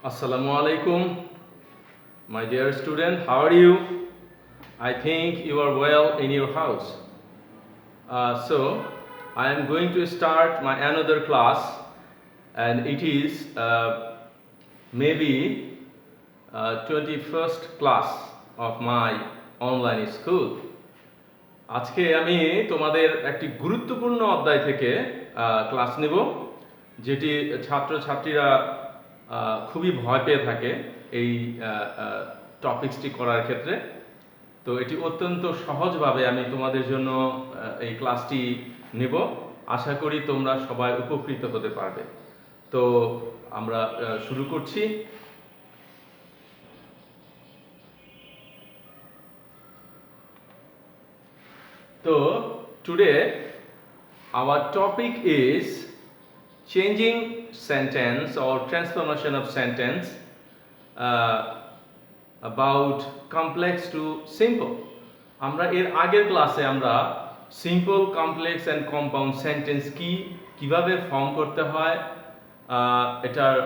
Assalamu alaikum, my dear student. How are you? I think you are well in your house. So, I am going to start my another class, and it is maybe 21st class of my online school. আজকে আমি তোমাদের একটি গুরুত্বপূর্ণ অধ্যায় থেকে class নেব, যেটি ছাত্রছাত্রীরা খুবই ভয় পেয়ে থাকে এই টপিকসটি করার ক্ষেত্রে। তো এটি অত্যন্ত সহজভাবে আমি তোমাদের জন্য এই ক্লাসটি নেব। আশা করি তোমরা সবাই উপকৃত হতে পারবে। তো আমরা শুরু করছি। So today our topic is changing sentence or transformation of sentence about complex to simple. আমরা এর আগের ক্লাসে আমরা simple, complex and compound sentence কিভাবে ফর্ম করতে হয় এটার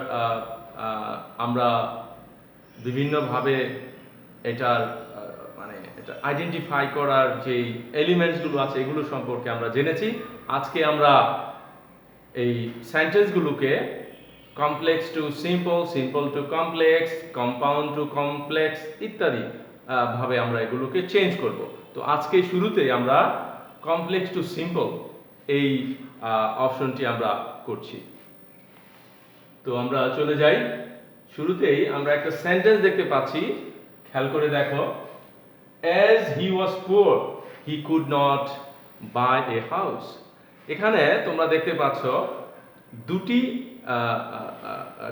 আমরা বিভিন্নভাবে এটার এটা আইডেন্টিফাই করার যে এলিমেন্টসগুলো আছে এগুলো সম্পর্কে আমরা জেনেছি। আজকে আমরা এই সেন্টেন্সগুলোকে complex to simple, simple to complex, compound to complex ইত্যাদি ভাবে আমরা এগুলোকে চেঞ্জ করব। তো আজকে শুরুতেই আমরা কমপ্লেক্স টু সিম্পল এই অপশনটি আমরা করছি। তো আমরা চলে যাই। শুরুতেই আমরা একটা সেন্টেন্স দেখতে পাচ্ছি, খেয়াল করে দেখো। As he was poor, he could not buy a house. এখানে তোমরা দেখতে পাচ্ছ দুটি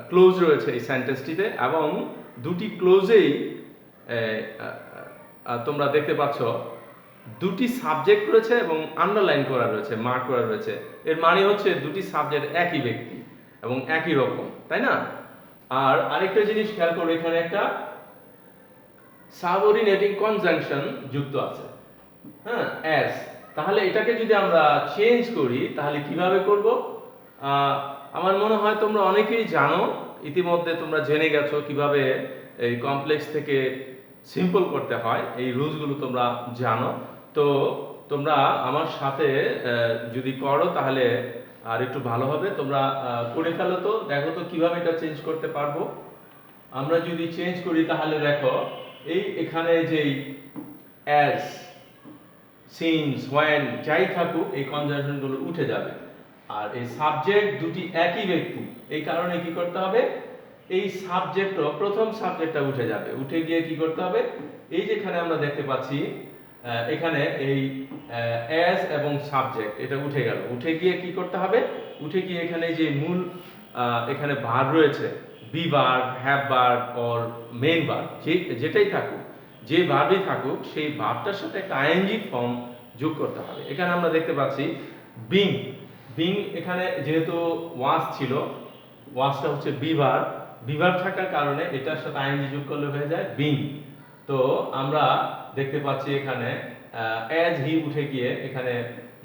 ক্লোজ রয়েছে এই সেন্টেন্সটিতে, এবং দুটি ক্লোজেই তোমরা দেখতে পাচ্ছ দুটি সাবজেক্ট রয়েছে এবং আন্ডারলাইন করা রয়েছে, মার্ক করা রয়েছে। এর মানে হচ্ছে দুটি সাবজেক্ট একই ব্যক্তি এবং একই রকম, তাই না? আর আরেকটা জিনিস খেয়াল করো, এখানে একটা সাবঅর্ডিনেটিং কনজাংশন যুক্ত আছে, হ্যাঁ, অ্যাজ। তাহলে এটাকে যদি আমরা চেঞ্জ করি তাহলে কিভাবে করব? আমার মনে হয় তোমরা অনেকেই জানো, ইতিমধ্যে তোমরা জেনে গেছো কিভাবে এই কমপ্লেক্স থেকে সিম্পল করতে হয়, এই রুলসগুলো তোমরা জানো। তো তোমরা আমার সাথে যদি করো তাহলে আর একটু ভালো হবে। তোমরা করে ফেলো, তো দেখো তো কিভাবে এটা চেঞ্জ করতে পারবো। আমরা যদি চেঞ্জ করি তাহলে দেখো এখানে যেই অ্যাজ, সিন্স, হোয়েন যাই থাকুক এই কনজাংশনগুলো উঠে যাবে। আর এই সাবজেক্ট দুটি একই ব্যক্তি, এই কারণে কি করতে হবে, এই সাবজেক্টও প্রথম সাবজেক্টটা উঠে যাবে। উঠে গিয়ে কি করতে হবে, এই যেখানে আমরা দেখতে পাচ্ছি এখানে এই অ্যাজ এবং সাবজেক্ট এটা উঠে গেল। উঠে গিয়ে কি করতে হবে, উঠে গিয়ে এখানে যে মূল এখানে ভার্ব রয়েছে, be verb, have verb or main verb, যেটাই থাকুক, যে ভার্বই থাকুক, সেই ভার্বটার সাথে একটা আইএনজি ফর্ম যোগ করতে হবে। এখানে আমরা দেখতে পাচ্ছি বিং, বিং এখানে যেহেতু ওয়াজ ছিল, ওয়াজটা হচ্ছে বি ভার্ব, বি ভার্ব থাকার কারণে এটার সাথে আইএনজি যোগ করলে হয়ে যায় বিং। তো আমরা দেখতে পাচ্ছি এখানে অ্যাজ হি উঠে গিয়ে এখানে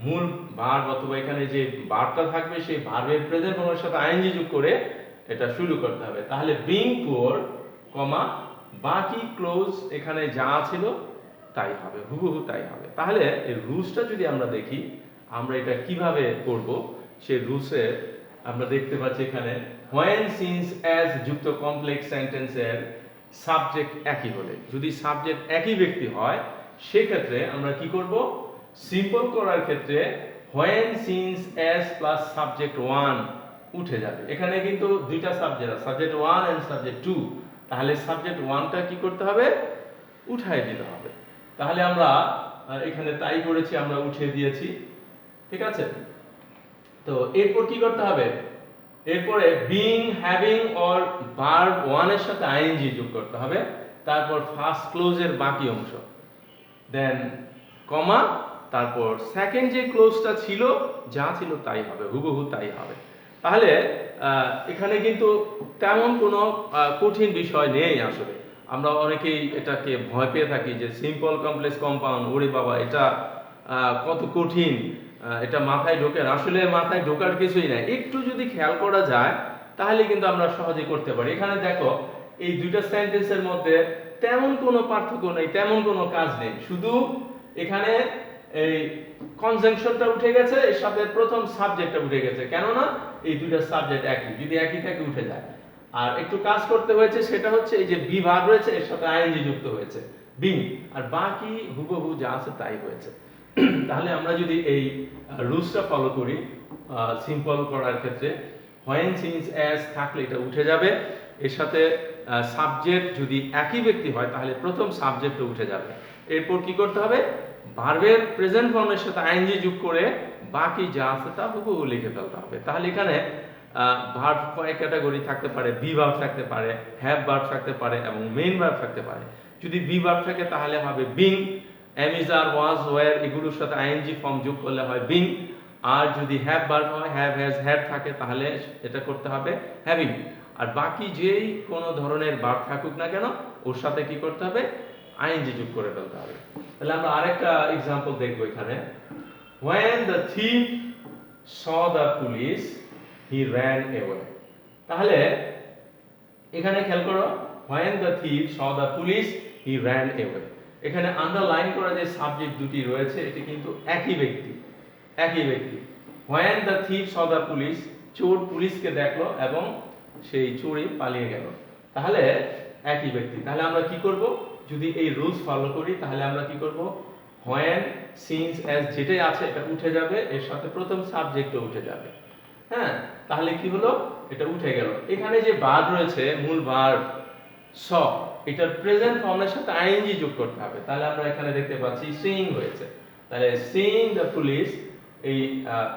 মূল ভার্ব অথবা এখানে যে ভার্বটা থাকবে সেই ভার্বের প্রেজেন্ট ফর্মের সাথে আইএনজি যোগ করে এটা শুরু করতে হবে। তাহলে বিং পুয়ার, কমা, বাকি ক্লোজ এখানে যা ছিল তাই হবে, হুবহু তাই হবে। তাহলে এই রুলসটা যদি আমরা দেখি, আমরা এটা কিভাবে করব, সেই রুলসে আমরা দেখতে পাচ্ছি এখানে হোয়েন, সিন্স, অ্যাজ যুক্ত কমপ্লেক্স সেন্টেন্সের সাবজেক্ট একই হলে, যদি সাবজেক্ট একই ব্যক্তি হয় সেক্ষেত্রে আমরা কি করব, সিম্পল করার ক্ষেত্রে when, since, as plus subject one উঠে যাবে। এখানে কিন্তু দুইটা সাবজেক্ট আছে, subject one and subject two. তাহলে সাবজেক্ট ওয়ানটা কি করতে হবে, উঠাই দিতে হবে। তাহলে আমরা এখানে তাই করেছি, আমরা উঠিয়ে দিয়েছি, ঠিক আছে। তো এরপর কি করতে হবে, এরপরে being, having or verb one এর সাথে আইএনজি যোগ করতে হবে। তারপর ফার্স্ট ক্লোজের বাকি অংশ, দেন কমা, তারপর সেকেন্ড যে ক্লোজটা ছিল যা ছিল তাই হবে, হুবহু তাই হবে। তাহলে এখানে কিন্তু তেমন কোনো কঠিন বিষয় নেই আসলে। আমরা অনেকেই এটাকে ভয় পেয়ে থাকি যে সিম্পল, কমপ্লেক্স, কম্পাউন্ড, ওরে বাবা এটা কত কঠিন, এটা মাথায় ঢোকে না। আসলে মাথায় ঢোকার কিছুই নাই। একটু যদি খেয়াল করা যায় তাহলে কিন্তু আমরা সহজে করতে পারি। এখানে দেখো এই দুইটা সেন্টেন্সের মধ্যে তেমন কোনো পার্থক্য নেই, তেমন কোনো কাজ নেই, শুধু এখানে এই কনজাংশনটা উঠে গেছে, এর সাথে প্রথম সাবজেক্টটা উঠে গেছে, কেননা এই দুইটা সাবজেক্ট একই, যদি একই থাকে উঠে যায়। আর একটু কাজ করতে হয়েছে, সেটা হচ্ছে এই যে বি ভার্ব রয়েছে এর সাথে আইএনজি যুক্ত হয়েছে বিং, আর বাকি হুবহু যা আছে তাই হয়েছে। তাহলে আমরা যদি এই রুলসটা ফলো করি সিম্পল করার ক্ষেত্রে, when since as থাকলে এটা উঠে যাবে, এর সাথে সাবজেক্ট যদি একই ব্যক্তি হয় তাহলে প্রথম সাবজেক্টটা উঠে যাবে। এরপর কি করতে হবে, ভার্বের প্রেজেন্ট ফর্মের সাথে আইএনজি যোগ করে বাকি যা আছে তা হুবহু লিখে ফেলতে হবে। তাহলে এখানে ভার্ব কয়েক ক্যাটাগরি থাকতে পারে, বি ভার্ব থাকতে পারে, হ্যাভ ভার্ব থাকতে পারে এবং মেইন ভার্ব থাকতে পারে। যদি বি ভার্ব থাকে তাহলে হবে being, am is are was were এগুলোর সাথে আইএনজি ফর্ম যোগ করলে হয় বিং। আর যদি হ্যাভ ভার্ব হয়, হ্যাভ হ্যাজ হ্যাড থাকে তাহলে এটা করতে হবে হ্যাভিং। আর বাকি যেই কোনো ধরনের ভার্ব থাকুক না কেন ওর সাথে কি করতে হবে, আইএনজি যোগ করে ফেলতে হবে। তাহলে আমরা আরেকটা एग्जांपल দেখব এখানে, when the thief saw the police he ran away। তাহলে এখানে খেয়াল করো, when the thief saw the police he ran away, এখানে আন্ডারলাইন করা যে সাবজেক্ট দুটি রয়েছে এটি কিন্তু একই ব্যক্তি, একই ব্যক্তি। when the thief saw the police, চোর পুলিশকে দেখলো এবং সেই চোরই পালিয়ে গেল, তাহলে একই ব্যক্তি। তাহলে আমরা কি করব, যদি এই রুলস ফলো করি তাহলে আমরা কি করব, when since as যেটাই আছে এটা উঠে যাবে, এর সাথে প্রথম সাবজেক্টও উঠে যাবে। হ্যাঁ, তাহলে কি হলো, এটা উঠে গেল। এখানে যে ভার্ব রয়েছে মূল ভার্ব স, এটার প্রেজেন্ট ফর্মের সাথে আইএনজি যোগ করতে হবে। তাহলে আমরা এখানে দেখতে পাচ্ছি সিইং হয়েছে, তাহলে সিইং দ্য পুলিশ, এই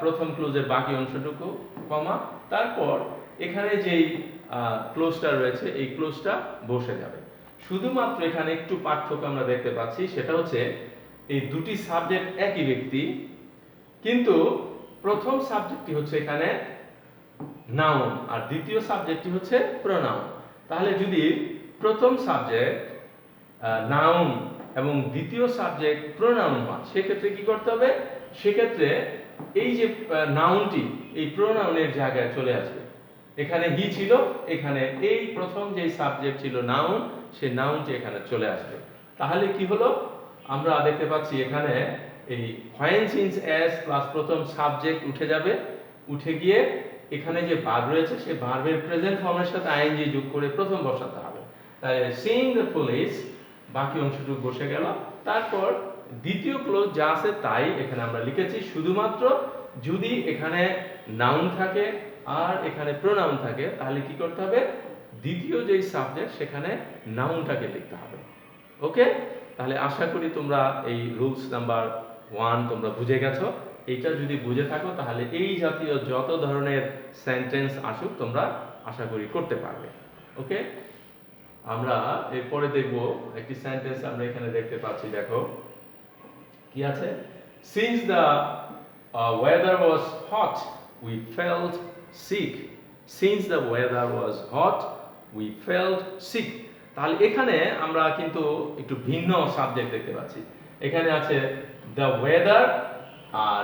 প্রথম ক্লোজের বাকি অংশটুকু কমা, তারপর এখানে যেই ক্লোজটা রয়েছে এই ক্লোজটা বসে যাবে। শুধুমাত্র এখানে একটু পার্থক্য আমরা দেখতে পাচ্ছি, সেটা হচ্ছে এই দুটি সাবজেক্ট একই ব্যক্তি, কিন্তু প্রথম সাবজেক্টটি হচ্ছে এখানে নাউন আর দ্বিতীয় সাবজেক্টটি হচ্ছে প্রোনাউন। তাহলে যদি প্রথম সাবজেক্ট নাউন এবং দ্বিতীয় সাবজেক্ট প্রোনাউন হয় সেক্ষেত্রে কি করতে হবে, সেক্ষেত্রে এই যে নাউনটি এই প্রোনাউনের জায়গায় চলে আসবে। এখানে হি ছিল, এখানে এই প্রথম যে সাবজেক্ট ছিল নাউন, সেই নাউনটি এখানে চলে আসবে। তাহলে কি হলো, আমরা দেখতে পাচ্ছি এখানে এই when since as প্লাস প্রথম সাবজেক্ট উঠে যাবে, উঠে গিয়ে এখানে যে ভার্ব রয়েছে সেই ভার্বের প্রেজেন্ট ফর্মের সাথে আইএনজি যোগ করে প্রথম বসাতে হবে। তাহলে সিইং দ্য পুলিশ বাকি অংশটুকু বসে গেল, তারপর দ্বিতীয় ক্লোজ যা আছে তাই এখানে আমরা লিখেছি, শুধুমাত্র যদি এখানে নাউন থাকে আর এখানে প্রোনাউন থাকে তাহলে কি করতে হবে, দ্বিতীয় যেই সাবজেক্ট সেখানে নাউনটাকে লিখতে হবে। ওকে, তাহলে আশা করি তোমরা এই রুলস নাম্বার 1 তোমরা বুঝে গেছো। এইটা যদি বুঝে থাকো তাহলে এই জাতীয় যত ধরনের সেন্টেন্স আসুক তোমরা আশা করি করতে পারবে। ওকে, আমরা এরপরে দেখব একটি সেন্টেন্স আমরা এখানে দেখতে পাচ্ছি, দেখো কি আছে, since the weather was hot we felt sick, since the weather was hot we felt sick। তাহলে এখানে আমরা কিন্তু একটু ভিন্ন সাবজেক্ট দেখতে পাচ্ছি, এখানে আছে the weather আর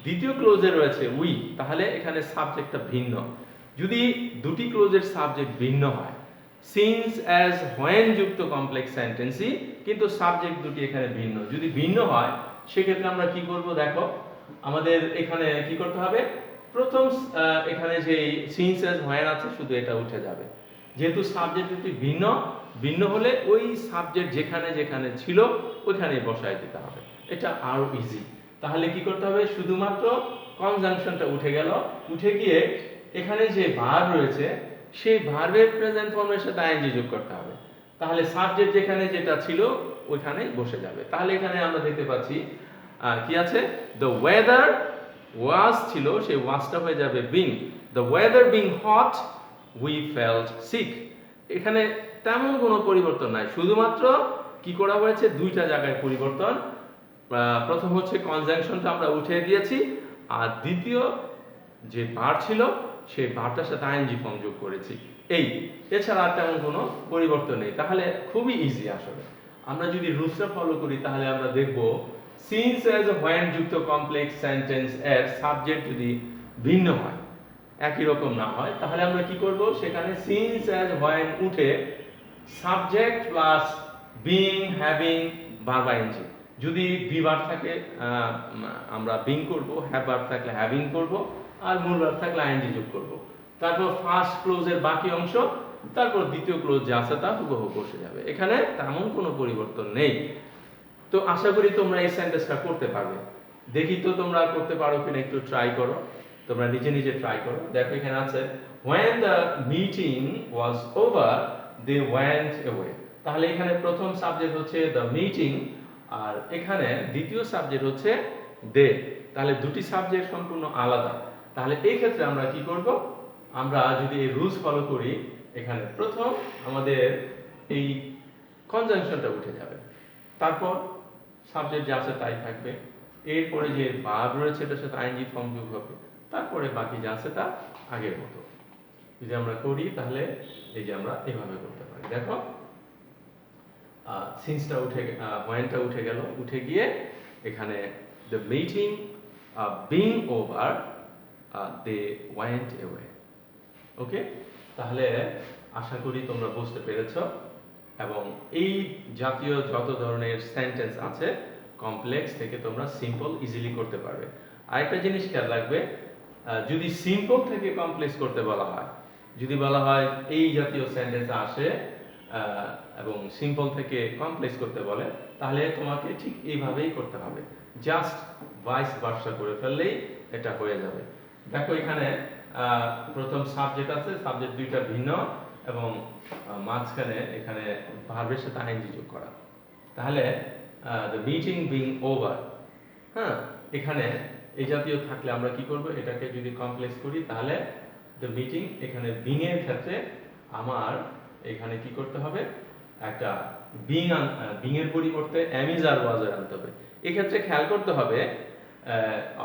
দ্বিতীয় ক্লোজে রয়েছে উই, তাহলে এখানে সাবজেক্টটা ভিন্ন। যদি দুটি ক্লোজের সাবজেক্ট ভিন্ন হয়, সিন্স অ্যাজ হোয়েন যুক্ত কমপ্লেক্স সেন্টেন্সই, কিন্তু সাবজেক্ট দুটি এখানে ভিন্ন, যদি ভিন্ন হয় সেক্ষেত্রে আমরা কি করব, দেখো আমাদের এখানে কি করতে হবে, প্রথম এখানে যে সিন্স অ্যাজ হোয়েন আছে শুধু এটা উঠে যাবে, যেহেতু সাবজেক্ট দুটি ভিন্ন, ভিন্ন হলে ওই সাবজেক্ট যেখানে যেখানে ছিল ওইখানেই বসায় দিতে হবে, এটা আরো ইজি। তাহলে কি করতে হবে, শুধুমাত্র কনজাংশনটা উঠে গেল, উঠে গিয়ে এখানে যে ভার্ব রয়েছে সেই ভার্বের প্রেজেন্ট ফর্মের সাথে আইএনজি যোগ করতে হবে, তাহলে সাবজেক্ট যেখানে যেটা ছিল ওইখানেই বসে যাবে। তাহলে এখানে আমরা দেখতে পাচ্ছি কি আছে, দ্য ওয়েদার ওয়াজ ছিল, সেই ওয়াজটা হয়ে যাবে being, the weather being hot we felt sick. এখানে তেমন কোনো পরিবর্তন নাই, শুধুমাত্র কি করা হয়েছে, দুইটা জায়গায় পরিবর্তন। প্রথম হচ্ছে কনজাংশনটা আমরা উঠিয়ে দিয়েছি, আর দ্বিতীয় যে ভার্ব ছিল সেই ভার্বটার সাথে আইএনজি ফর্ম যোগ করেছি, এই, এছাড়া আর তেমন কোনো পরিবর্তন নেই। তাহলে খুবই ইজি আসলে। আমরা যদি রুলসটা ফলো করি তাহলে আমরা দেখব সিন্স অ্যাজ হোয়েন যুক্ত কমপ্লেক্স সেন্টেন্স এর সাবজেক্ট যদি ভিন্ন হয়, একই রকম না হয়, তাহলে আমরা কি করব, সেখানে সিন্স অ্যাজ হোয়েন উঠে subject plus being having verb ING. যদি বি ভার্ব থাকে আমরা বিং করব, হ্যাভ ভার্ব থাকলে হ্যাভিং করব, আর মূল ভার্ব থাকলে আইএনজি যোগ করব। তারপর ফার্স্ট ক্লোজের বাকি অংশ, তারপর দ্বিতীয় ক্লোজ যা আছে তা হুবহু বসে যাবে। এখানে তেমন কোনো পরিবর্তন নেই। তো আশা করি তোমরা এই সেন্টেন্সটা করতে পারবে। দেখি তো তোমরা করতে পারো কিনা, একটু ট্রাই করো, তোমরা নিজে নিজে ট্রাই করো। দেখো এখানে আছে when the meeting was over they went away। তাহলে এখানে প্রথম সাবজেক্ট হচ্ছে the meeting, আর এখানে দ্বিতীয় সাবজেক্ট হচ্ছে they। তাহলে দুটি সাবজেক্ট সম্পূর্ণ আলাদা। তাহলে এই ক্ষেত্রে আমরা কি করব, আমরা যদি এই রুলস ফলো করি, এখানে প্রথম আমাদের এই কনজাংশনটা উঠে যাবে, তারপর সাবজেক্ট যা আছে তাই থাকবে, এরপরে যে ভার্ব রয়েছে এটার সাথে আইএনজি ফর্ম যোগ হবে, তারপরে বাকি যা আছে তা আগের মতো। যদি আমরা করি তাহলে এই যে আমরা এভাবে করতে পারি। দেখো সিন্সটা উঠে হোয়েনটা উঠে গেল, উঠে গিয়ে এখানে the meeting being over they went away. Okay, তাহলে আশা করি তোমরা বুঝতে পেরেছো, এবং এই জাতীয় যত ধরনের সেন্টেন্স আছে কমপ্লেক্স থেকে তোমরা সিম্পল ইজিলি করতে পারবে। আরেকটা জিনিস খেয়াল রাখবে, যদি সিম্পল থেকে কমপ্লেক্স করতে বলা হয়, যদি বলা হয় এই জাতীয় সেন্টেন্স আসে এবং সিম্পল থেকে কমপ্লেক্স করতে বলে, তাহলে তোমাকে ঠিক এইভাবেই করতে হবে, জাস্ট ভাইস ভার্সা করে ফেললেই এটা হয়ে যাবে। দেখো এখানে প্রথম সাবজেক্ট আছে, সাবজেক্ট দুইটা ভিন্ন, এবং মাঝখানে এখানে ভার্বের সাথে আইএনজি যোগ করা। তাহলে দ্য মিটিং বিং ওভার, হ্যাঁ, এখানে এই জাতীয় থাকলে আমরা কি করব, এটাকে যদি কমপ্লেক্স করি তাহলে দ্য মিটিং, এখানে বিং এর ক্ষেত্রে আমার এখানে কি করতে হবে, একটা বিং এর পরিবর্তে এম ইজ আর ওয়াজ আনতে হবে। এক্ষেত্রে খেয়াল করতে হবে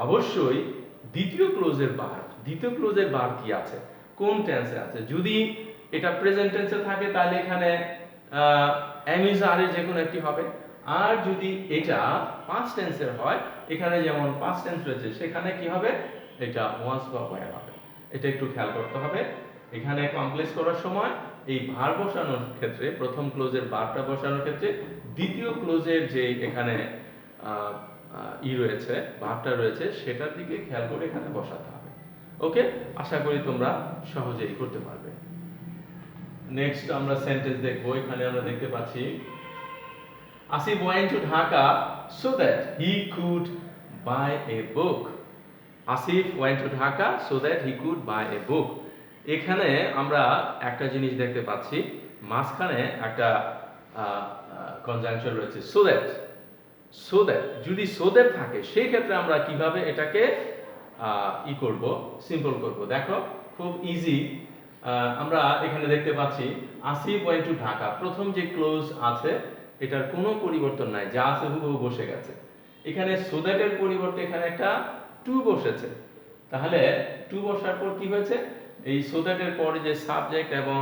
অবশ্যই দ্বিতীয় ক্লোজের ভার্ব কি আছে, কোন টেন্সে আছে। যদি এটা প্রেজেন্ট টেন্সে থাকে তাহলে এখানে এম ইজ আর এর যে কোনো একটি হবে, আর যদি এটা পাস্ট টেন্সের হয়, এখানে যেমন পাস্ট টেন্স রয়েছে সেখানে কি হবে, এটা ওয়াজ বা ওয়্যার হবে। এটা একটু খেয়াল করতে হবে। এখানে কমপ্লেক্স করার সময় এই ভার্ব বসানোর ক্ষেত্রে, প্রথম ক্লোজের ভার্বটা বসানোর ক্ষেত্রে দ্বিতীয় ক্লোজের যে এখানে রয়েছে, ভার্বটা রয়েছে, সেটার দিকে খেয়াল করে এখানে বসাতে হবে। ওকে, আশা করি তোমরা সহজেই করতে পারবে। নেক্সট আমরা সেন্টেন্স দেখব। এখানে আমরা দেখতে পাচ্ছি Asif went to Dhaka so that he could buy a book। Asif went to Dhaka so that he could buy a book। এখানে আমরা একটা জিনিস দেখতে পাচ্ছি, মাঝখানে একটা কনজাংশন রয়েছে so that। যদি so that থাকে সেই ক্ষেত্রে আমরা কিভাবে এটাকে করব, সিম্পল করব। দেখো খুব ইজি, আমরা এখানে দেখতে পাচ্ছি আসিফ went to Dhaka, প্রথম যে ক্লোজ আছে এটার কোনো পরিবর্তন নাই, যা আছে হুবহু বসে গেছে। এখানে so that এর পরিবর্তে এখানে একটা টু বসেছে, তাহলে টু বসার পর কি হয়েছে, এই so that এর পরে যে সাবজেক্ট এবং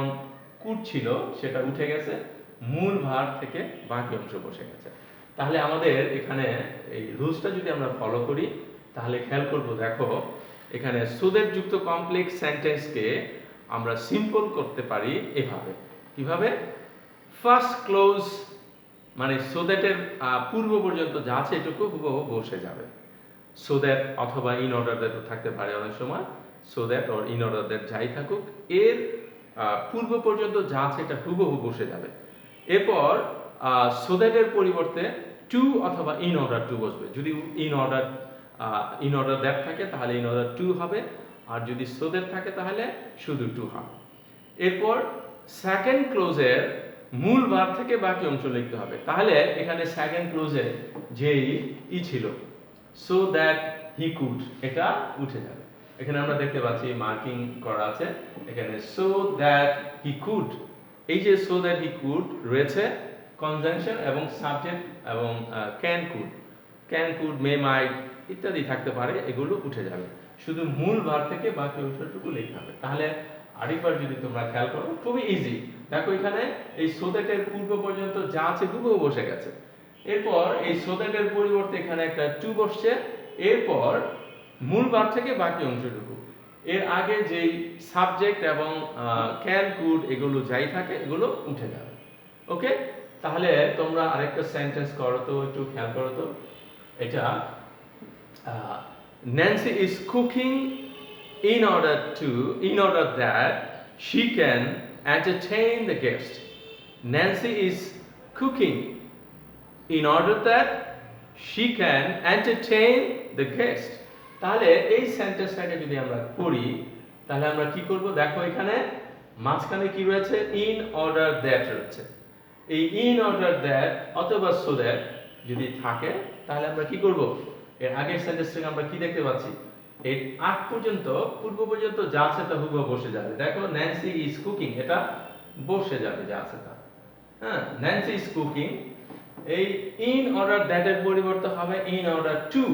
কুড ছিল সেটা উঠে গেছে, মূল ভার্ব থেকে বাকি অংশ বসে গেছে। তাহলে আমাদের এখানে এই রুলসটা যদি আমরা ফলো করি তাহলে খেয়াল করব, দেখো এখানে so that যুক্ত কমপ্লেক্স সেন্টেন্সকে আমরা সিম্পল করতে পারি এভাবে। কিভাবে, ফার্স্ট ক্লোজ মানে so that এর পূর্ব পর্যন্ত যা আছে এটুকু হুবহু বসে যাবে। so that অথবা in order that থাকতে পারে অনেক সময়, so that or in order that যাই থাকুক, এর পূর্ব পর্যন্ত যা আছে এটা হুবহু বসে যাবে। এরপর so that এর পরিবর্তে to অথবা in order to বসবে। যদি in order that থাকে তাহলে in order to হবে, আর যদি so that থাকে তাহলে শুধু to হবে। এরপর সেকেন্ড ক্লোজের মূল ভার্ব থেকে বাকি অংশ লিখতে হবে। তাহলে এখানে সেকেন্ড ক্লোজে যেই ছিল so that he could, এটা উঠে যাবে। এখানে আমরা দেখতে পাচ্ছি মার্কিং করা আছে, এখানে so that he could, এই যে so that he could রয়েছে কনজাংশন এবং সাবজেক্ট এবং can could may might ইত্যাদি থাকতে পারে, এগুলো উঠে যাবে, শুধু মূল ভার্ব থেকে বাকি অংশটুকু লিখতে হবে। তাহলে আরেকবার যদি তোমরা খেয়াল করো, খুবই ইজি। দেখো এখানে এই so that এর পূর্ব পর্যন্ত যা আছে হুবহু বসে গেছে। এরপর এই so that এর পরিবর্তে এখানে একটা to বসছে, এরপর মূল ভার্ব থেকে বাকি অংশটুকু, এর আগে যেই সাবজেক্ট এবং ক্যান কুড এগুলো যাই থাকে এগুলো উঠে যাবে। ওকে, তাহলে তোমরা আরেকটা সেন্টেন্স করো তো, একটু খেয়াল করো তো। এটা Nancy is cooking in order that she can entertain the guest. Nancy is cooking in order that she can entertain the guest. তাহলে এই সেন্টেন্সটাকে যদি আমরা করি তাহলে আমরা কি করব? দেখো এখানে মাঝখানে কি রয়েছে? ইন অর্ডার দ্যাট রয়েছে। এই ইন অর্ডার দ্যাট অথবা সো দ্যাট যদি থাকে তাহলে আমরা কি করব? এর আগের সেন্টেন্সটাকে আমরা কি দেখতে পাচ্ছি? এর আগ পর্যন্ত, পূর্ব পর্যন্ত যা আছে তা হুবহু বসে যাবে। দেখো ন্যান্সি ইজ কুকিং, এটা বসে যাবে যা আছে তা। হ্যাঁ, ন্যান্সি ইজ কুকিং। এই ইন অর্ডার দ্যাট এর পরিবর্তে হবে ইন অর্ডার টু।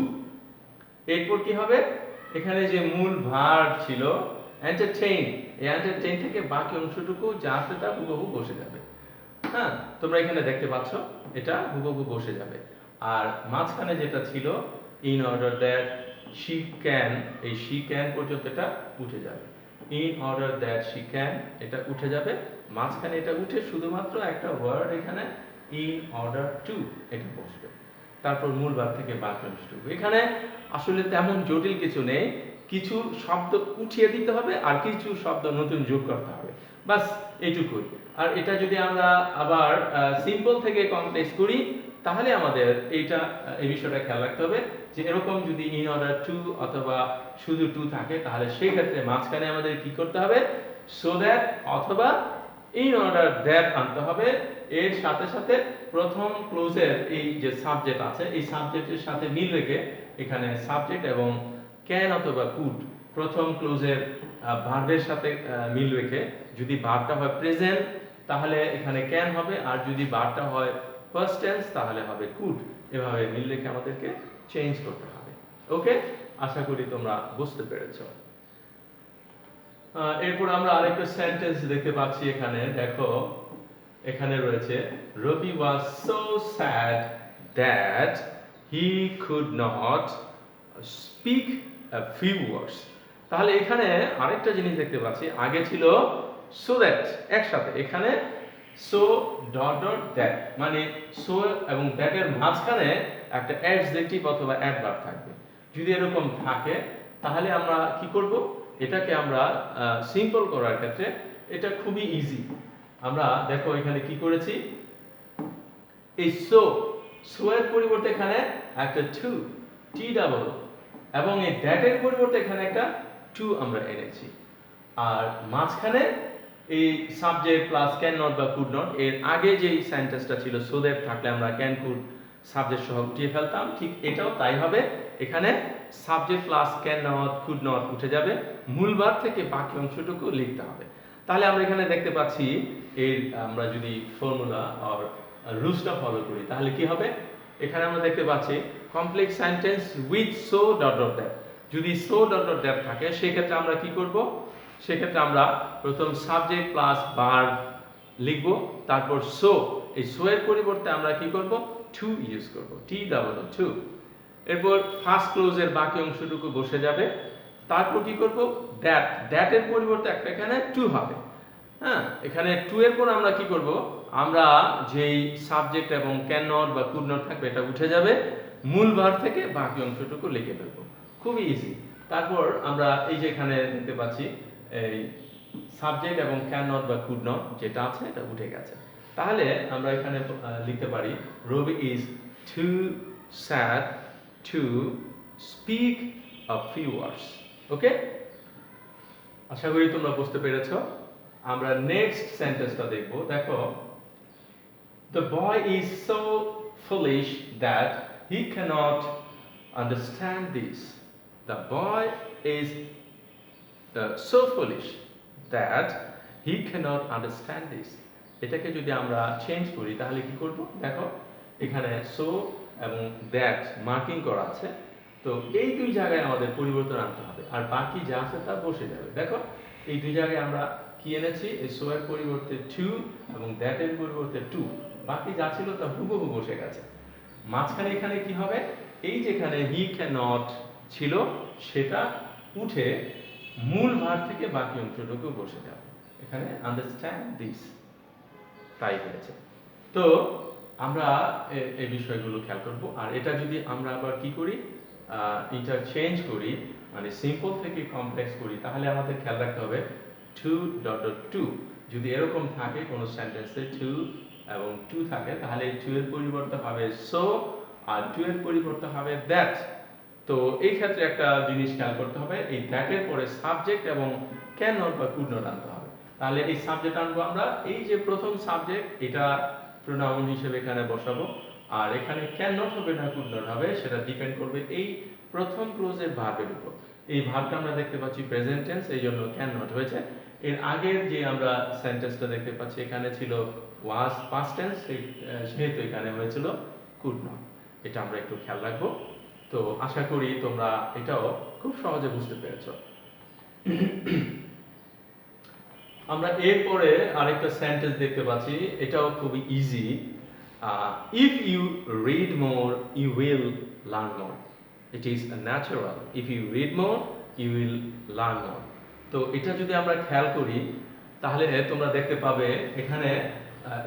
এরপর কি হবে? এখানে যে মূল ভার্ব ছিল এন্টারটেইন, এই এন্টারটেইন থেকে বাকি অংশটুকু যা আছে তা হুবহু বসে যাবে। হ্যাঁ, তোমরা এখানে দেখতে পাচ্ছ এটা হুবহু বসে যাবে। আর মাঝখানে যেটা ছিল in order that she can, এই শি ক্যান পর্যন্ত এটা উঠে যাবে। In order that she can এটা উঠে যাবে, মাঝখানে এটা উঠে শুধুমাত্র একটা ওয়ার্ড এখানে ইন অর্ডার টু এটা বসবে। তারপর মূল ভার্ব থেকে বাকি অংশটুকু। এখানে আসলে তেমন জটিল কিছু নেই, কিছু শব্দ উঠিয়ে দিতে হবে আর কিছু শব্দ নতুন যোগ করতে হবে, বাস এইটুকুই। আর এটা যদি আমরা আবার সিম্পল থেকে কমপ্লেক্স করি তাহলে আমাদের এইটা, এই বিষয়টা খেয়াল রাখতে হবে যে এরকম যদি ইন অর্ডার টু অথবা শুধু টু থাকে তাহলে সেই ক্ষেত্রে মাঝখানে আমাদের কি করতে হবে? সো দ্যাট অথবা ইন অর্ডার দ্যাট আনতে হবে। এর সাথে সাথে প্রথম ক্লোজের এই যে সাবজেক্ট আছে এই সাবজেক্টের সাথে মিল রেখে এখানে সাবজেক্ট এবং ক্যান অথবা কুড প্রথম ক্লোজের ভার্বের সাথে মিল রেখে, যদি ভার্বটা হয় প্রেজেন্ট তাহলে এখানে ক্যান হবে, আর যদি ভার্বটা হয় ফার্স্ট টেন্স তাহলে হবে কুড। এভাবে মিল রেখে আমাদেরকে চেঞ্জ করতে হবে। ওকে, আশা করি তোমরা বুঝতে পেরেছো। এরপর আমরা আরেকটা সেন্টেন্স দেখতে পাচ্ছি এখানে। দেখো এখানে রয়েছে রবি was so sad that he could not speak a few words. তাহলে এখানে আরেকটা জিনিস দেখতে পাচ্ছি, আগে ছিল so that একসাথে, এখানে so dot dot that, মানে so এবং that এর মাঝখানে একটা অ্যাডজেক্টিভ অথবা অ্যাডভার্ব থাকবে। যদি এরকম থাকে তাহলে আমরা কি করব? এটাকে আমরা সিম্পল করার ক্ষেত্রে এটা খুবই ইজি। আমরা দেখো এখানে কি করেছি, এই সো এর পরিবর্তে এখানে একটা টু, টি ডাবল, এবং এই দ্যাট এর পরিবর্তে এখানে একটা টু আমরা এনেছি। আর মাঝখানে এই সাবজেক্ট প্লাস ক্যান নট বা কুড নট, এর আগে যে সেন্টেন্সটা ছিল সো দ্যাট থাকলে আমরা ক্যান কুড সাবজেক্ট সহ উঠিয়ে ফেলতাম, ঠিক এটাও তাই হবে। এখানে subject plus can not could not উঠে যাবে, মূল ভার্ব থেকে বাকি অংশটুকু লিখতে হবে। তাহলে আমরা এখানে দেখতে পাচ্ছি এর আমরা যদি ফর্মুলা আর রুলসটা ফলো করি তাহলে কি হবে? এখানে আমরা দেখতে পাচ্ছি complex sentence with so dot dot that. যদি সো ডট ডট দ্যাট থাকে সেক্ষেত্রে আমরা কি করব? সেক্ষেত্রে আমরা প্রথম সাবজেক্ট প্লাস ভার্ব লিখব, তারপর সো, এই সো এর পরিবর্তে আমরা কি করব? টু ইউজ করব, টি ডাবল টু। এরপর ফার্স্ট ক্লোজের বাকি অংশটুকু বসে যাবে। তারপর কি করব? দ্যাট, দ্যাট এর পরিবর্তে একটা এখানে টু হবে। হ্যাঁ, এখানে টু এর পর আমরা কি করব? আমরা যেই সাবজেক্ট এবং ক্যান নট বা কুড নট থাকবে এটা উঠে যাবে, মূল ভার্ব থেকে বাকি অংশটুকু লিখে ফেলবো, খুবই ইজি। তারপর আমরা এই যে এখানে দেখতে পাচ্ছি এই সাবজেক্ট এবং ক্যান নট বা কুড নট যেটা আছে এটা উঠে গেছে। তাহলে আমরা এখানে লিখতে পারি Rabi is too sad to speak a few words. Okay, আশা করি তোমরা বুঝতে পেরেছো। আমরা নেক্সট সেন্টেন্সটা দেখব। দেখো, the boy is so foolish that he cannot understand this. The boy is so foolish that he cannot understand this. এটাকে যদি আমরা চেঞ্জ করি তাহলে কি করব? দেখো এখানে so এবং that মার্কিং করা আছে, তো এই দুই জায়গায় আমাদের পরিবর্তন আনতে হবে, আর বাকি যা আছে তা বসে যাবে। দেখো এই দুই জায়গায় আমরা কি এনেছি? এই সো এর পরিবর্তে টু এবং দ্যাট এর পরিবর্তে টু, বাকি যা ছিল তা হুবহু বসে গেছে। মাঝখানে এখানে কি হবে? এই যেখানে হি ক্যান নট ছিল সেটা উঠে মূল ভার থেকে বাকি অংশটুকু বসে যাবে। এখানে আন্ডারস্ট্যান্ড দিস, তাই হয়েছে। তো আমরা এই বিষয়গুলো খেয়াল করব। আর এটা যদি আমরা আবার কি করি, ইন্টারচেঞ্জ করি, মানে সিম্পল থেকে কমপ্লেক্স করি, তাহলে আমাদের খেয়াল রাখতে হবে 2.2 যদি এরকম থাকে কোনো সেন্টেন্সে 2 এবং 2 থাকে, তাহলে 2 এর পরিবর্তে হবে সো, আর 2 এর পরিবর্তে হবে দ্যাট। তো এই ক্ষেত্রে একটা জিনিস খেয়াল করতে হবে, এই দ্যাট এর পরে সাবজেক্ট এবং ক্যান নট বা কুড নট আনতে হবে। তাহলে এই সাবজেক্ট আনবো আমরা, এই যে প্রথম সাবজেক্ট এটা প্রোনাউন হিসেবে এখানে বসাবো, আর এখানে ক্যান নট হবে না কুড নট হবে, সেটা ডিপেন্ড করবে এই প্রথম ক্লোজের ভার্বের উপর। এই ভার্বটা আমরা দেখতে পাচ্ছি প্রেজেন্ট টেন্স, এই জন্য ক্যান নট হয়েছে। এর আগের যে আমরা সেন্টেন্সটা দেখতে পাচ্ছি এখানে ছিল ওয়াজ পাস্ট টেন্স, সেহেতু এখানে হয়েছিল কুড নট। এটা আমরা একটু খেয়াল রাখবো। তো আশা করি তোমরা এটাও খুব সহজে বুঝতে পেরেছো। আমরা এরপরে আরেকটা সেন্টেন্স দেখতে পাচ্ছি, এটাও খুবই easy. If you read more you will learn more, it is natural. If you read more you will learn more. তো এটা যদি আমরা খেয়াল করি তাহলে তোমরা দেখতে পাবে এখানে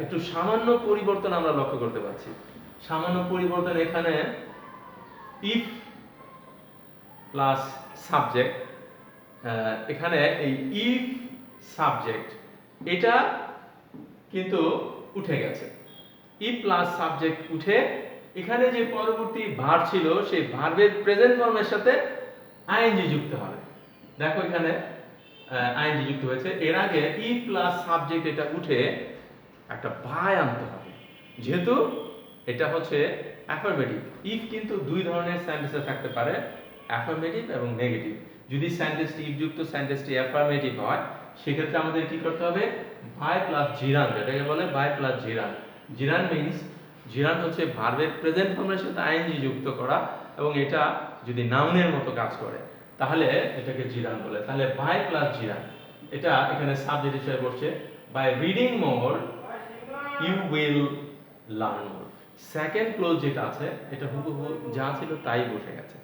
একটু সামান্য পরিবর্তন আমরা লক্ষ্য করতে পারছি। সামান্য পরিবর্তন এখানে ইফ প্লাস সাবজেক্ট, এখানে এই ইফ সাবজেক্ট এটা কিন্তু উঠে গেছে। ইফ প্লাস সাবজেক্ট উঠে এখানে যে পরবর্তী ভার্ব ছিল সেই ভার্বের প্রেজেন্ট ফর্মের সাথে আইএনজি যুক্ত হবে। দেখো এখানে আইএনজি যুক্ত হয়েছে। এর আগে ইফ প্লাস সাবজেক্ট এটা উঠে একটা বাই আনতে হবে, যেহেতু এটা হচ্ছে অ্যাফার্মেটিভ। ইফ কিন্তু দুই ধরনের সেন্টেন্সে থাকতে পারে, অ্যাফার্মেটিভ এবং নেগেটিভ। যদি সেন্টেন্সটি ইফ যুক্ত সেন্টেন্সটি অ্যাফার্মেটিভ হয়, সেক্ষেত্রে আমাদের কি করতে হবে, বাই প্লাস জিরান, যেটাকে বলে বাই প্লাস জিরান। জিরান মিন্স, জিরান হচ্ছে ভার্বের প্রেজেন্ট ফর্মের সাথে আইএনজি যুক্ত করা, এবং এটা যদি নাউনের মতো কাজ করে তাহলে এটাকে জিরান বলে। তাহলে বাই প্লাস জিরান, এটা এখানে সাবজেক্ট হিসেবে বসছে। By reading more you will learn more. Second clause যেটা আছে এটা হুবহু যা ছিল তাই বসে গেছে,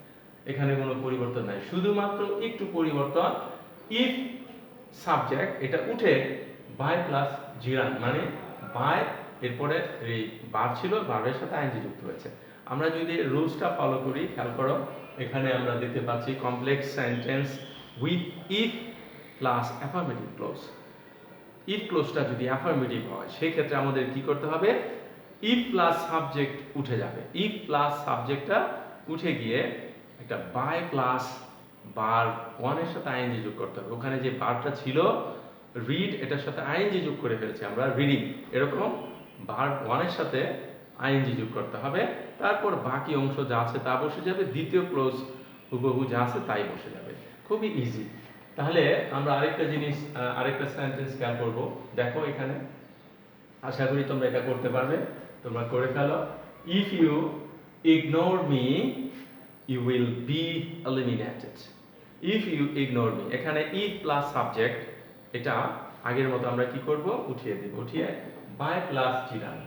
এখানে কোনো পরিবর্তন নাই, শুধুমাত্র একটু পরিবর্তন। ইফ সাবজেক্ট এটা উঠে বাই প্লাস জিরান, মানে বাই এরপরে এই ভার্ব ছিল, ভার্বের সাথে আইএনজি যুক্ত হয়েছে। আমরা যদি রুলসটা ফলো করি, খেয়াল করো এখানে আমরা দেখতে পাচ্ছি complex sentence with if plus affirmative clause. If ক্লোজটা যদি অ্যাফার্মেটিভ হয় সেক্ষেত্রে আমাদের কি করতে হবে, ইফ প্লাস সাবজেক্ট উঠে যাবে। ইফ প্লাস সাবজেক্টটা উঠে গিয়ে একটা বাই প্লাস ভার্ব ওয়ানের সাথে আইএনজি যোগ করতে হবে। ওখানে যে ভার্বটা ছিল রিড, এটার সাথে আইএনজি যোগ করে ফেলেছি আমরা রিডিং, এরকম ভার্ব ওয়ানের সাথে আইএনজি যোগ করতে হবে। তারপর বাকি অংশ যা আছে তা বসে যাবে, দ্বিতীয় ক্লোজ হুবহু যা আছে তাই বসে যাবে। খুবই ইজি। তাহলে আমরা আরেকটা জিনিস, আরেকটা সেন্টেন্স খেয়াল করব। দেখো এখানে, আশা করি তোমরা এটা করতে পারবে, তোমরা করে ফেলো। If you ignore me you will be eliminated. If you ignore me, এখানে ইফ প্লাস সাবজেক্ট এটা আগের মতো আমরা কি করব, উঠিয়ে দেব। উঠিয়ে by plus gerund,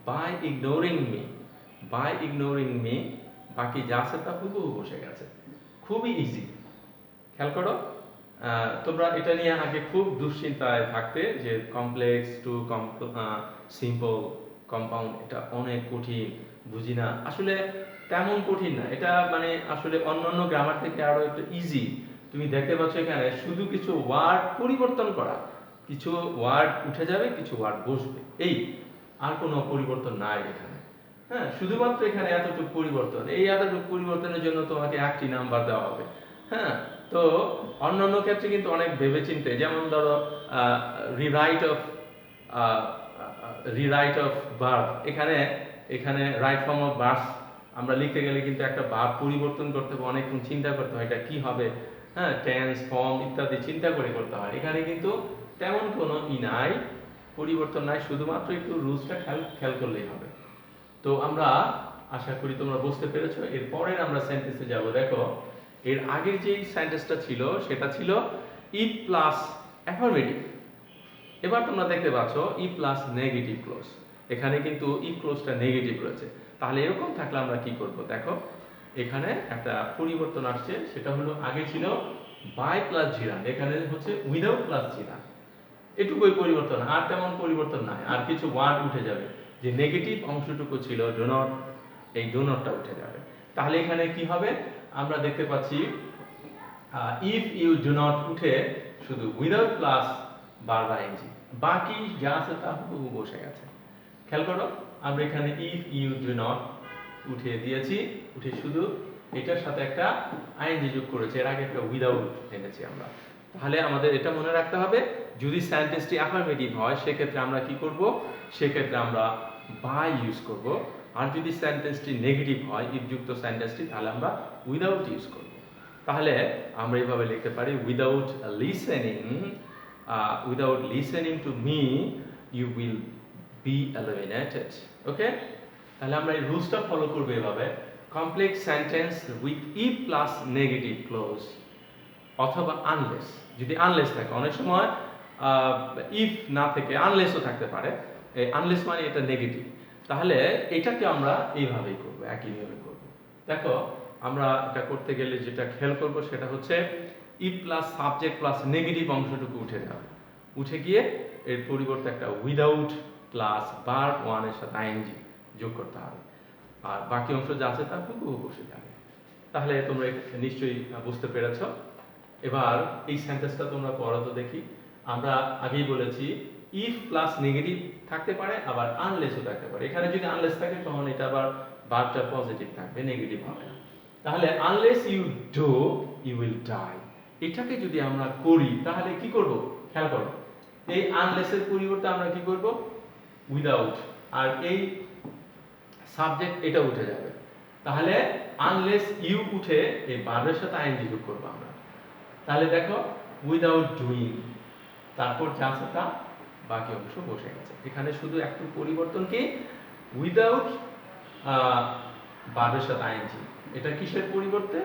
by ignoring me, by ignoring me, বাকি যা আছে তা হুবহু বসে গেছে। খুবই ইজি। খেয়াল করো, তোমরা এটা নিয়ে আগে খুব দুশ্চিন্তায় থাকতে যে কমপ্লেক্স টু সিম্পল কম্পাউন্ড, এটা অনেক কঠিন, বুঝি না। আসলে তেমন কঠিন না এটা, মানে আসলে অন্যান্য গ্রামার থেকে আরো একটু ইজি। তুমি দেখতে পাচ্ছ এখানে শুধু কিছু ওয়ার্ড পরিবর্তন করা, কিছু ওয়ার্ড উঠে যাবে, কিছু ওয়ার্ড বসবে, এই আর কোনো পরিবর্তন নাই এখানে। হ্যাঁ, শুধুমাত্র এখানে এতটুকু পরিবর্তন। এই এতটুকু পরিবর্তনের জন্য তোমাকে একটি নাম্বার দেওয়া হবে। হ্যাঁ, তো অন্যান্য ক্ষেত্রে কিন্তু অনেক ভেবেচিন্তে, যেমন ধরো রিরাইট অফ ভার্ব, এখানে রাইট ফর্ম অফ ভার্বস আমরা লিখতে গেলে কিন্তু একটা ভার্ব পরিবর্তন করতে হবে, অনেকক্ষণ চিন্তা করতে হয় এটা কি হবে। হ্যাঁ, টেন্স ফর্ম ইত্যাদি চিন্তা করে করতে হয়। এখানে কিন্তু তেমন কোনো নাই, পরিবর্তন নাই, শুধুমাত্র একটু রুলসটা খেয়াল করলেই হবে। তো আমরা আশা করি তোমরা বুঝতে পেরেছো। এরপরের আমরা সেন্টেন্সে যাব। দেখো এর আগের যে সেন্টেন্সটা ছিল সেটা ছিল ইফ প্লাস অ্যাফার্মেটিভ। এবার তোমরা দেখতে পাচ্ছ ইফ প্লাস নেগেটিভ ক্লোজ, এখানে কিন্তু ইফ ক্লোজটা নেগেটিভ রয়েছে। তাহলে এরকম থাকলে আমরা কি করব, দেখো এখানে একটা পরিবর্তন আসছে, সেটা হলো আগে ছিল বাই প্লাস জিরান, এখানে হচ্ছে উইদাউট প্লাস জিরান, এটুকুই পরিবর্তন, আর তেমন পরিবর্তন নাই। আর কিছু ওয়ার্ড উঠে যাবে, যে নেগেটিভ অংশটুকু ছিল ডু নট, এই ডু নটটা উঠে যাবে। তাহলে এখানে কি হবে, আমরা দেখতে পাচ্ছি ইফ ইউ ডু নট উঠে শুধু উইদাউট প্লাস ভার্ব আইএনজি, বাকি যা আছে তা হুবহু বসে গেছে। খেয়াল করো, আমরা এখানে ইফ ইউ ডু নট উঠে দিয়েছি, উঠে শুধু এটার সাথে একটা আইএনজি যোগ করেছি, এর আগে একটা উইদাউট এনেছি আমরা। তাহলে আমাদের এটা মনে রাখতে হবে, যদি সেন্টেন্সটি অ্যাফার্মেটিভ হয় সেক্ষেত্রে আমরা কি করব, সেক্ষেত্রে আমরা বাই ইউজ করব। আর যদি সেন্টেন্সটি নেগেটিভ হয়, ইফ যুক্ত সেন্টেন্সটি, তাহলে আমরা উইদাউট ইউজ করব। তাহলে আমরা এইভাবে লিখতে পারি, without listening to me you will be eliminated. Okay, তাহলে আমরা এই রুলসটা ফলো করব এভাবে, complex sentence with if plus negative clause, অথবা আনলেস, যদি আনলেস থাকে, অনেক সময় ইফ না থেকে আনলেসও থাকতে পারে, এই আনলেস মানে এটা নেগেটিভ, তাহলে এটাকে আমরা এইভাবেই করব, একই নিয়মে করব। দেখো, আমরা এটা করতে গেলে যেটা খেয়াল করব সেটা হচ্ছে if plus subject plus negative অংশটুকু উঠে যাবে, উঠে গিয়ে এর পরিবর্তে একটা উইদাউট প্লাস ভার্ব ওয়ান এর সাথে আইএনজি যোগ করতে হবে, আর বাকি অংশ যা আছে তা হুবহু বসে যাবে। তাহলে তোমরা নিশ্চয়ই বুঝতে পেরেছ। এবার এই সেন্টেন্সটা তোমরা পড়ো তো দেখি। আমরা আগেই বলেছি ইফ প্লাস নেগেটিভ থাকতে পারে, আবার আনলেসও থাকতে পারে। এখানে যদি আনলেস থাকে তখন এটা আবার ভার্বটা পজিটিভ থাকবে, নেগেটিভ হবে না। তাহলে unless you do you will die, এটাকে যদি আমরা করি তাহলে কি করব, খেয়াল করো, এই আনলেসের পরিবর্তে আমরা কি করব, উইদাউট, আর এই সাবজেক্ট এটা উঠে যাবে। তাহলে আনলেস ইউ উঠে এই ভার্বের সাথে আইএনজি যোগ করব আমরা। তাহলে দেখো, উইদাউট ডুইং, তারপর যা আছে তা বাকি অংশ বসে গেছে। এখানে শুধু একটু পরিবর্তন কি, উইদাউট ভার্বের সাথে আইএনজি, এটা কিসের পরিবর্তে,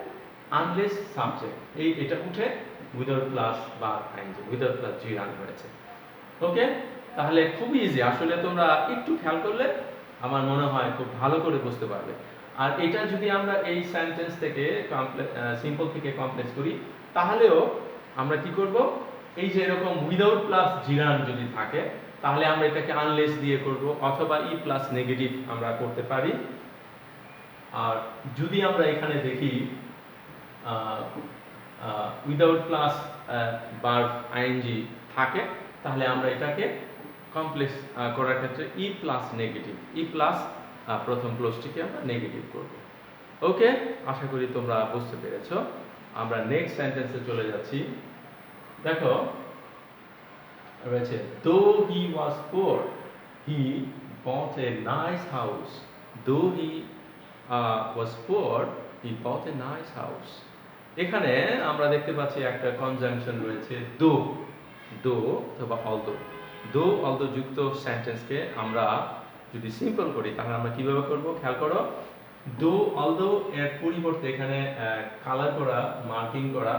আনলেস সাবজেক্ট, এটা উঠে without plus verb ING, without plus gerund হয়েছে। ওকে, তাহলে খুবই ইজি, আসলে তোমরা একটু খেয়াল করলে আমার মনে হয় খুব ভালো করে বুঝতে পারবে। আর এটা যদি আমরা এই সেন্টেন্স থেকে সিম্পল থেকে কমপ্লেক্স করি, তাহলেও আমরা কি করব, এই যে এরকম উইদাউট প্লাস জিরান যদি থাকে, তাহলে আমরা এটাকে আনলেস দিয়ে করব, অথবা ই প্লাস নেগেটিভ আমরা করতে পারি। আর যদি আমরা এখানে দেখি উইদাউট প্লাস ভার্ব আইএনজি থাকে, তাহলে আমরা এটাকে কমপ্লেক্স করার ক্ষেত্রে ই প্লাস নেগেটিভ, ই প্লাস প্রথম ক্লোজটিকে আমরা নেগেটিভ করব। ওকে, আশা করি তোমরা বুঝতে পেরেছো। আমরা নেক্সট সেন্টেন্সে চলে যাচ্ছি। দেখো, রয়েছে দো হি ওয়াজ পোর হি bought a nice house. Though he was poor he bought a nice house. এখানে আমরা দেখতে পাচ্ছি একটা কনজাংশন রয়েছে, দো, দো অথবা অলদো। দো অলদো যুক্ত সেন্টেন্সকে আমরা যদি সিম্পল করি তাহলে আমরা কিভাবে করব, খেয়াল করো, দো অলদো এর পরিবর্তে এখানে কালার করা, মার্কিং করা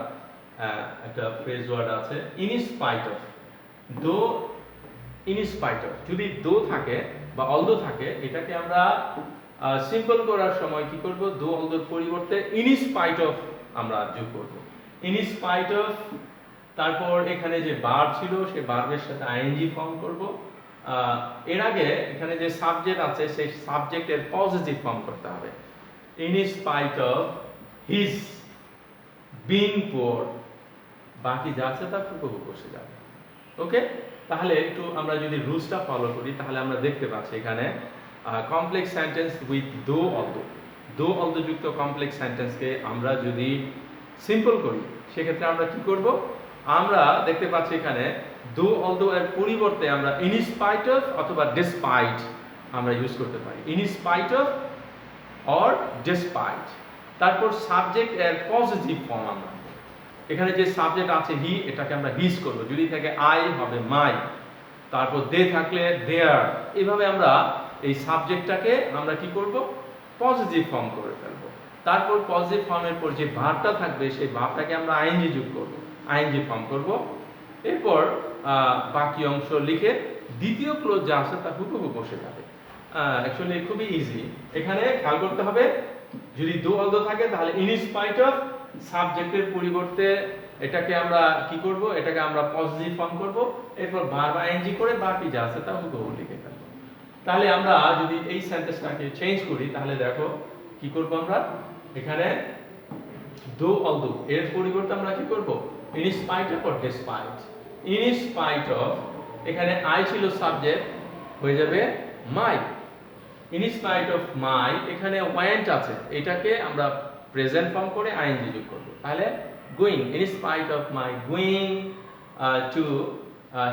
একটা ফ্রেজ ওয়ার্ড আছে, ইন স্পাইট অফ। দো ইন স্পাইট অফ, যদি দো থাকে বা অলদো থাকে, এটাকে আমরা সিম্পল করার সময় কি করব, দো অলদোর পরিবর্তে ইন স্পাইট অফ আমরা যোগ করব। ইন স্পাইট অফ, তারপর এখানে যে ভার্ব ছিল সেই ভার্বের সাথে আইএনজি ফর্ম করব। এর আগে এখানে যে সাবজেক্ট আছে সেই সাবজেক্টের পজিটিভ ফর্ম করতে হবে। In spite of his being পোর, বাকি যা আছে তা হুবহু বসে যাবে। ওকে, তাহলে একটু আমরা যদি রুলসটা ফলো করি তাহলে আমরা দেখতে পাচ্ছি এখানে কমপ্লেক্স সেন্টেন্স উইথ দো অলদো, দো অলদো যুক্ত কমপ্লেক্স সেন্টেন্সকে আমরা যদি সিম্পল করি সেক্ষেত্রে আমরা কি করব, আমরা দেখতে পাচ্ছি এখানে দো অলদো এর পরিবর্তে আমরা ইন স্পাইট অফ অথবা ডিসপাইট আমরা ইউজ করতে পারি। In spite of or despite, তারপর সাবজেক্ট এর পজিটিভ ফর্ম আমরা, এখানে যে সাবজেক্ট আছে হি, এটাকে আমরা হিজ করব, যদি থাকে আই হবে মাই, তারপর দে থাকলে দেয়ার, এভাবে আমরা এই সাবজেক্টটাকে আমরা কি করব, পজিটিভ ফর্ম করে ফেলবো। তারপর পজিটিভ ফর্মের পর যে ভার্বটা থাকবে সেই ভার্বটাকে আমরা আইএনজি যোগ করব, আইএনজি ফর্ম করব। এরপর বাকি অংশ লিখে দ্বিতীয় ক্লোজ যা আছে তা হুবহু বসে যাবে। অ্যাকচুয়ালি খুবই ইজি। এখানে খেয়াল করতে হবে, যদি দো অলদো থাকে তাহলে ইন স্পাইট অফ সাবজেক্টের পরিবর্তে এটাকে আমরা কি করব, এটাকে আমরা পজিটিভ ফর্ম করব, এরপর ভার্ব আইএনজি করে বাকি যা আছে তা হুবহু লিখে ফেলবো। তাহলে আমরা যদি এই সেন্টেন্সটাকে চেঞ্জ করি তাহলে দেখো কি করব আমরা এখানে দো অলদো এর পরিবর্তে আমরা কি করব in spite of or despite. In spite of এখানে আই ছিল সাবজেক্ট হয়ে যাবে মাই। ইন স্পাইট অফ মাই এখানে ওয়েন্ট আছে, এটাকে আমরা প্রেজেন্ট ফর্ম করে আইএনজি যোগ করব। তাহলে going, in spite of my going to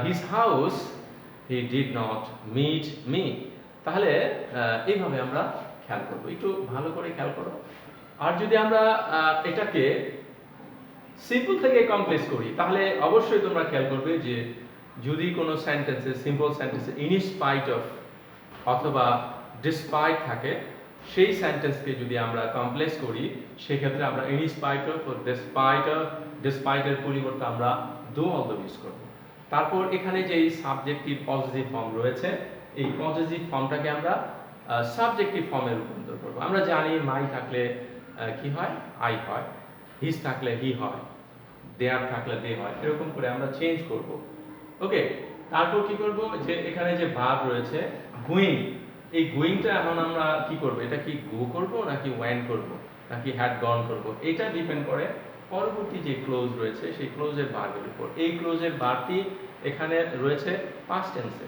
his house he did not meet me. তাহলে এইভাবে আমরা খেয়াল করব, একটু ভালো করে খেয়াল করো। আর যদি আমরা এটাকে সিম্পল থেকে কমপ্লেক্স করি তাহলে অবশ্যই তোমরা খেয়াল করবে যে যদি কোনো সেন্টেন্সে সিম্পল সেন্টেন্সে ইন স্পাইট অফ অথবা ডিসপাইট থাকে, সেই সেন্টেন্সকে যদি আমরা কমপ্লেক্স করি সেক্ষেত্রে আমরা ইন স্পাইট অফ ও ডিসপাইটের পরিবর্তে আমরা দো অলদো ইউজ করব। তারপর এখানে যে সাবজেক্টিভ পজিটিভ ফর্ম রয়েছে এই পজিটিভ ফর্মটাকে আমরা সাবজেক্টিভ ফর্মে রূপান্তর করব। আমরা জানি মাই থাকলে কি হয়, আই হয়, হিজ থাকলে হি হয়, দেয়ার থাকলে দে হয়, এরকম করে আমরা চেঞ্জ করব। ওকে, তারপর কি করব যে এখানে যে ভার্ব রয়েছে গোয়িং, এই গোয়িংটা এখন আমরা কি করব, এটা কি গো করব নাকি ওয়েন্ট করব নাকি হ্যাড গন করব, এটা ডিপেন্ড করে পরবর্তী যে ক্লোজ রয়েছে সেই ক্লোজের ভার্বের উপর। এই ক্লোজের ভার্বটি এখানে রয়েছে পাস্ট টেন্সে,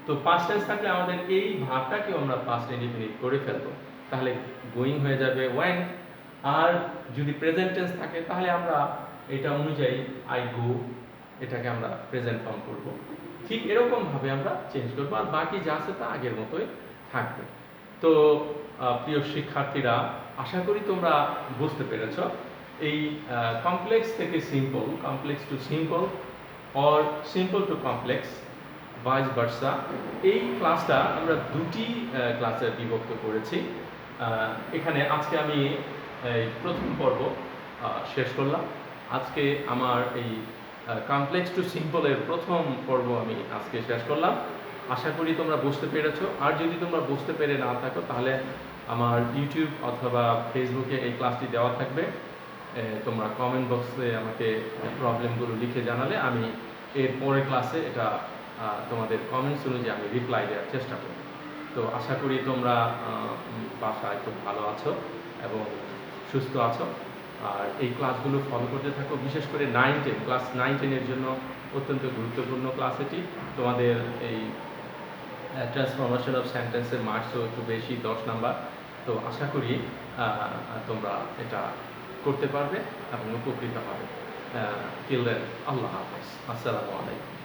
তো পাস্ট টেন্স থাকলে আমাদের এই ভার্বটাকে আমরা পাস্ট ইনডিফিনিট করে ফেলবো, তাহলে গোয়িং হয়ে যাবে ওয়েন্ট। আর যদি প্রেজেন্ট টেন্স থাকে তাহলে আমরা এটা অনুযায়ী আই গো, এটাকে আমরা প্রেজেন্ট ফর্ম করব। ঠিক এরকম ভাবে আমরা চেঞ্জ করব, আর বাকি যা আছে তা আগের মতোই থাকবে। তো প্রিয় শিক্ষার্থীরা, আশা করি তোমরা বুঝতে পেরেছ এই কমপ্লেক্স থেকে simple, complex to simple or simple to complex, vice versa, এই ক্লাসটা আমরা দুটি ক্লাসে বিভক্ত করেছি। এখানে আজকে আমি প্রথম পর্ব শেষ করলাম। আজকে আমার এই কমপ্লেক্স টু সিম্পলের প্রথম পর্ব আমি আজকে শেষ করলাম। আশা করি তোমরা বুঝতে পেরেছো। আর যদি তোমরা বুঝতে পেরে না থাকো তাহলে আমার ইউটিউব অথবা ফেসবুকে এই ক্লাসটি দেওয়া থাকবে, তোমরা কমেন্ট বক্সে আমাকে প্রবলেমগুলো লিখে জানালে আমি এর পরের ক্লাসে এটা তোমাদের কমেন্টস অনুযায়ী আমি রিপ্লাই দেওয়ার চেষ্টা করব। তো আশা করি তোমরা বাসায় খুব ভালো আছো এবং সুস্থ আছো, আর এই ক্লাসগুলো ফলো করতে থাকো। বিশেষ করে 9-10 ক্লাস 9-10 এর জন্য অত্যন্ত গুরুত্বপূর্ণ ক্লাস এটি। তোমাদের এই ট্রান্সফরমেশন অফ সেন্টেন্সের মার্কসও একটু বেশি, 10 নাম্বার। তো আশা করি তোমরা এটা করতে পারবে এবং উপকৃত হবে। টিল দেন, আল্লাহ হাফেজ, আসসালামু আলাইকুম।